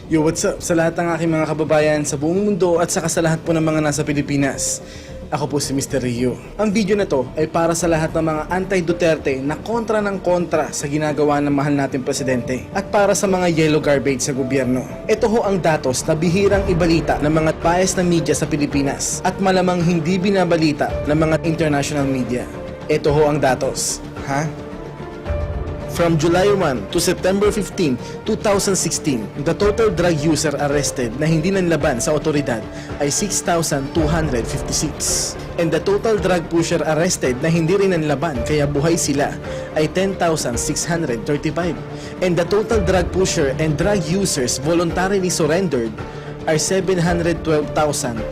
Yo, what's up sa lahat ng aking mga kababayan sa buong mundo at saka sa lahat po ng mga nasa Pilipinas. Ako po si Mr. Rio. Ang video na to ay para sa lahat ng mga anti-Duterte na kontra ng kontra sa ginagawa ng mahal nating presidente at para sa mga yellow garbage sa gobyerno. Ito ho ang datos na bihirang ibalita ng mga bias na media sa Pilipinas at malamang hindi binabalita ng mga international media. Ito ho ang datos. From July 1 to September 15, 2016, the total drug user arrested na hindi nanlaban sa otoridad ay 6,256. And the total drug pusher arrested na hindi rin nanlaban kaya buhay sila ay 10,635. And the total drug pusher and drug users voluntarily surrendered are 712,848.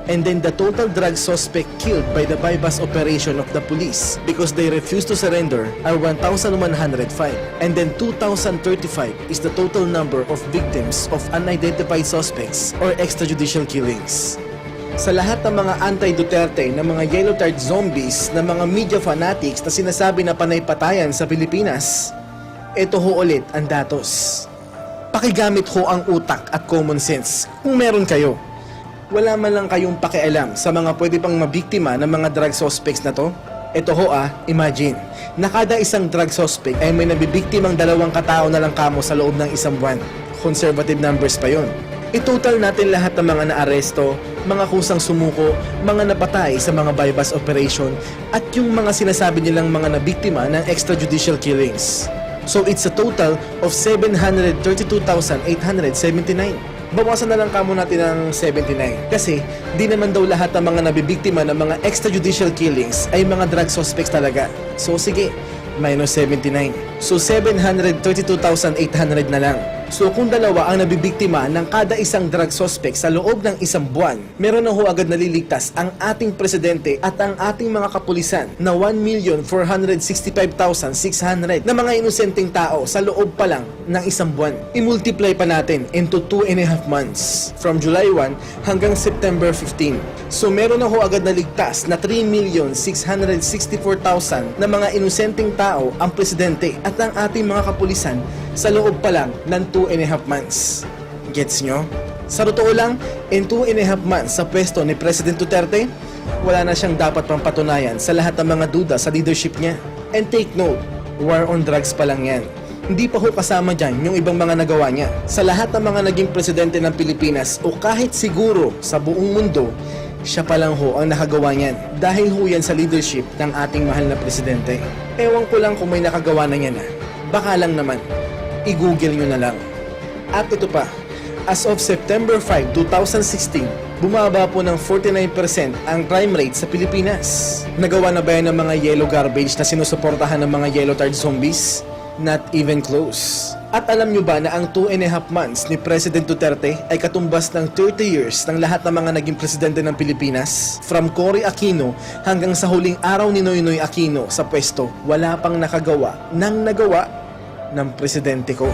And then the total drug suspect killed by the bypass operation of the police because they refused to surrender are 1,105. And then 2,035 is the total number of victims of unidentified suspects or extrajudicial killings. Sa lahat ng mga anti-Duterte na mga yellow tart zombies na mga media fanatics na sinasabi na panay-patayan sa Pilipinas, ito ho ulit ang datos. Pakigamit ho ang utak at common sense kung meron kayo. Wala man lang kayong pakialam sa mga pwede pang mabiktima ng mga drug suspects na to. Ito ho imagine, na kada isang drug suspect ay may nabibiktimang 2 katao na lang kamo sa loob ng isang buwan. Conservative numbers pa yon. I-total natin lahat ng mga naaresto, mga kusang sumuko, mga napatay sa mga bypass operation at yung mga sinasabi nilang mga nabiktima ng extrajudicial killings. So it's a total of 732,879. Bawasan na lang kamo natin ng 79 kasi di naman daw lahat ng mga nabibiktima ng mga extrajudicial killings ay mga drug suspects talaga. So sige, minus 79. So 732,800 na lang. So kung 2 ang nabibiktima ng kada isang drug suspect sa loob ng isang buwan, meron na ho agad naliligtas ang ating presidente at ang ating mga kapulisan na 1,465,600 na mga inosenteng tao sa loob pa lang ng isang buwan. I-multiply pa natin into 2.5 months from July 1 hanggang September 15. So meron na ho agad naligtas na 3,664,000 na mga inosenteng tao ang presidente at ang ating mga kapulisan sa loob pa lang ng 2.5 months. Gets nyo? Sa totoo lang, in 2.5 months sa pwesto ni President Duterte, wala na siyang dapat pang patunayan sa lahat ng mga duda sa leadership niya. And take note, war on drugs pa lang yan. Hindi pa ho kasama dyan yung ibang mga nagawa niya. Sa lahat ng mga naging presidente ng Pilipinas o kahit siguro sa buong mundo, siya pa lang ho ang nakagawa niyan. Dahil ho yan sa leadership ng ating mahal na presidente. Ewan ko lang kung may nakagawa na yan Baka lang naman. I-google nyo na lang. At ito pa, as of September 5, 2016, bumaba po ng 49% ang crime rate sa Pilipinas. Nagawa na ba yan ng mga yellow garbage na sinusuportahan ng mga yellow tart zombies? Not even close. At alam nyo ba na ang 2.5 months ni President Duterte ay katumbas ng 30 years ng lahat ng mga naging presidente ng Pilipinas? From Cory Aquino hanggang sa huling araw ni Noynoy Aquino sa pwesto, wala pang nakagawa ng nagawa ng presidente ko.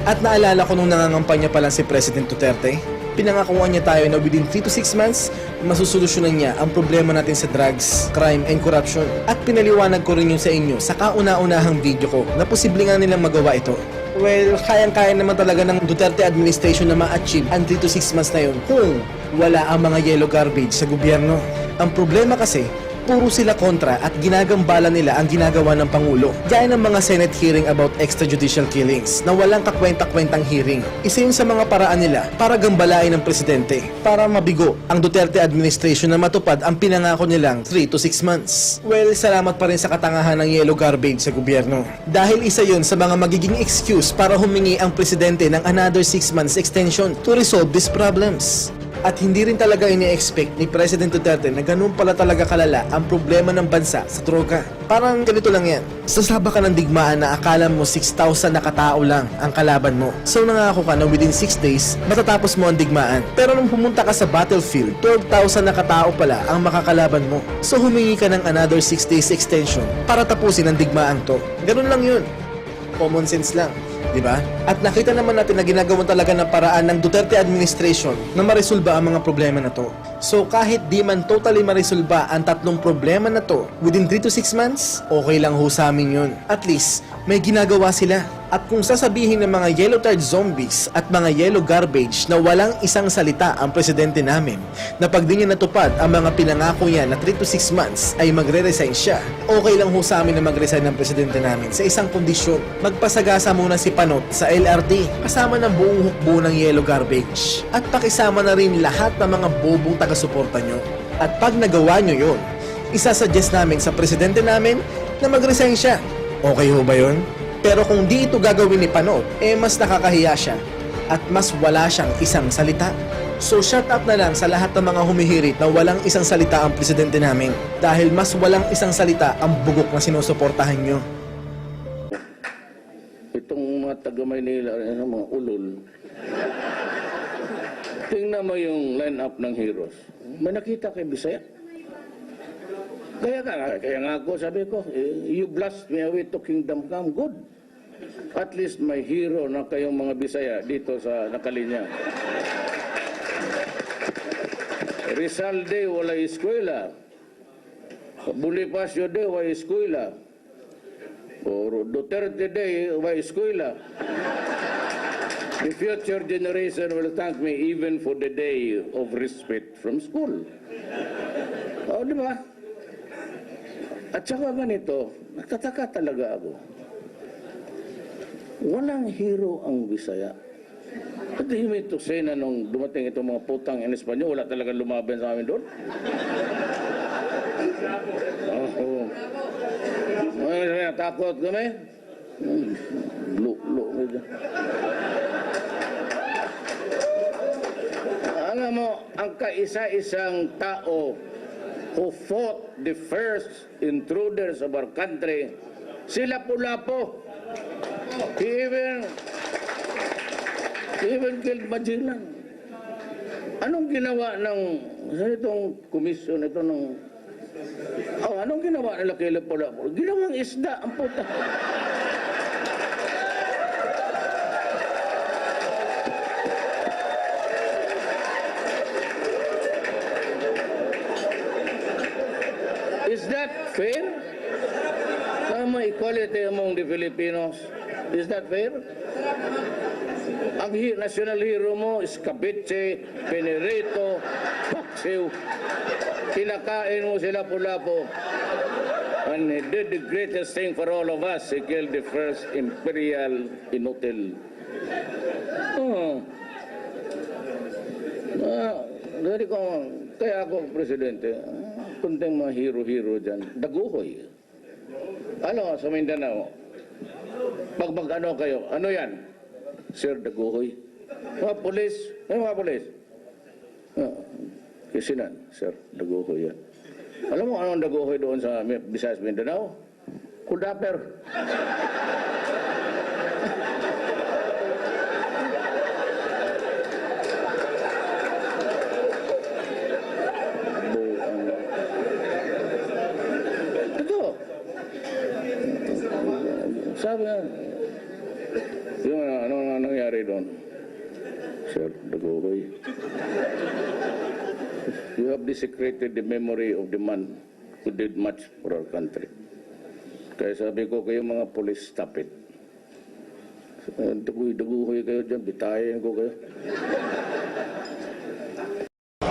At naalala ko nung nangangampanya pa lang si President Duterte, pinangakuan niya tayo na within 3 to 6 months, masusolusyonan niya ang problema natin sa drugs, crime, and corruption. At pinaliwanag ko rin yun sa inyo sa kauna-unahang video ko na posible nga nilang magawa ito. Well, kayang-kaya naman talaga ng Duterte administration na ma-achieve ang 3 to 6 months na yun kung wala ang mga yellow garbage sa gobyerno. Ang problema kasi, puro sila kontra at ginagambala nila ang ginagawa ng Pangulo. Gaya ng mga Senate hearing about extrajudicial killings na walang kakwenta-kwentang hearing. Isa yun sa mga paraan nila para gambalain ng presidente, para mabigo ang Duterte administration na matupad ang pinangako nilang 3 to 6 months. Well, salamat pa rin sa katangahan ng yellow garbage sa gobyerno. Dahil isa yun sa mga magiging excuse para humingi ang presidente ng another 6 months extension to resolve these problems. At hindi rin talaga ini-expect ni President Duterte na ganun pala talaga kalala ang problema ng bansa sa droga. Parang ganito lang yan. Sasaba ka ng digmaan na akala mo 6,000 na katao lang ang kalaban mo. So nangako ka na within 6 days, matatapos mo ang digmaan. Pero nung pumunta ka sa battlefield, 12,000 na katao pala ang makakalaban mo. So humingi ka ng another 6 days extension para tapusin ang digmaan to. Ganun lang yun. Common sense lang. Diba? At nakita naman natin na ginagawa talaga ng paraan ng Duterte administration na maresolba ang mga problema na to. So kahit di man totally maresolba ang 3 problema na to within 3 to 6 months, okay lang ho sa amin yun. At least may ginagawa sila. At kung sasabihin ng mga yellow tard zombies at mga yellow garbage na walang isang salita ang presidente namin, na pag di niya natupad ang mga pinangako niya na 3 to 6 months ay magre-resign siya, okay lang ho sa amin na mag-resign ng presidente namin sa isang kondisyon. Magpasagasa muna si Panot sa LRT kasama ng buong hukbo ng yellow garbage. At pakisama na rin lahat ng mga bobong taga-suporta nyo. At pag nagawa nyo yun, isasuggest namin sa presidente namin na mag-resign siya. Okay ho ba yun? Pero kung di ito gagawin ni Panot, mas nakakahiya siya at mas wala siyang isang salita. So shut up na lang sa lahat ng mga humihirit na walang isang salita ang presidente namin dahil mas walang isang salita ang bugok na sinusuportahan nyo. Itong mga taga-Maynila, mga ulol, tingnan mo yung line-up ng heroes. May nakita kay Bisaya? Kaya nga ako sabi ko, you blast me away to kingdom come, good. At least may hero na kayong mga Bisaya dito sa nakalinya. Rizal Day, wala eskwela. Bonifacio Day, wala eskwela. Or Duterte Day, wala eskwela. The future generation will thank me even for the day of respite from school. O, di ba? At saka ganito, nagtataka talaga ako. Walang hero ang Bisaya. What do you mean to say na nung dumating itong mga putang in Espanyol, wala talagang lumaban sa amin doon? Oo. Takot kami? Alam mo, ang kaisa-isang tao who fought the first intruders of our country, si Lapu-Lapu. He even killed Magellan. Anong ginawa ng itong komisyon, ito ng... anong ginawa nila kay Lapu-Lapu? Ginawang isda, ang puta. Is that fair? Tama equality among the Filipinos. Is that fair? Ang national hero mo is Cabeche, Penerito, Paksiw. Kinakain mo sila Lapu-Lapu. And he did the greatest thing for all of us. He killed the first imperial inutil. Kaya ako, Presidente, kunting mga hero-hero dyan, daguhoy. Ano, sa Mindanao, pag mag-ano kayo, ano yan? Sir, daguhoy. Mga polis, mga polis. Kisinan, sir, daguhoy yan. Alam mo anong daguhoy doon sa Visayas, Mindanao? Kudaper. Sabi nga, yung ano nangyari doon? Sir, daguhoy. You have desecrated the memory of the man who did much for our country. Kaya sabi ko kayo mga police, stop it. Daguhoy kayo dyan, bitayin ko kayo.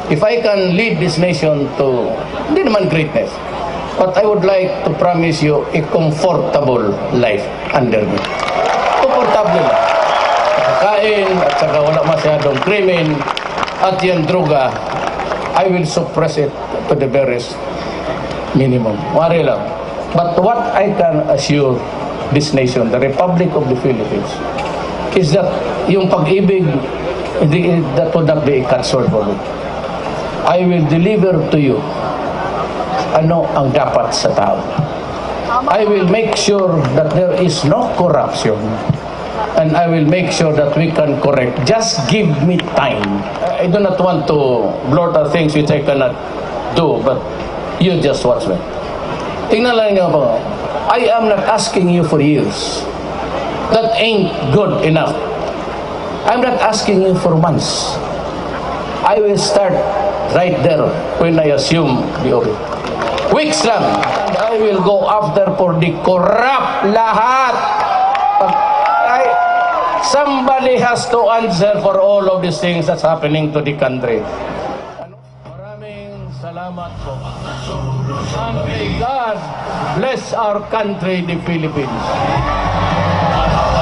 If I can lead this nation to, hindi naman greatness, but I would like to promise you a comfortable life under me. Comfortable. Kain at saka wala masyadong krimen at yung droga, I will suppress it to the barest minimum. Wari lang. But what I can assure this nation, the Republic of the Philippines, is that yung pag-ibig, that would not be a cut sword for me. I will deliver to you ano ang dapat sa tao. I will make sure that there is no corruption and I will make sure that we can correct. Just give me time. I do not want to blurt out things which I cannot do, but you just watch me. Tingnan lang niyo po. I am not asking you for years. That ain't good enough. I'm not asking you for months. I will start right there when I assume the office. Weeks lang. And I will go after for the corrupt lahat. Somebody has to answer for all of these things that's happening to the country. Maraming salamat po. And may God bless our country, the Philippines.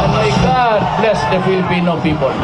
And may God bless the Filipino people.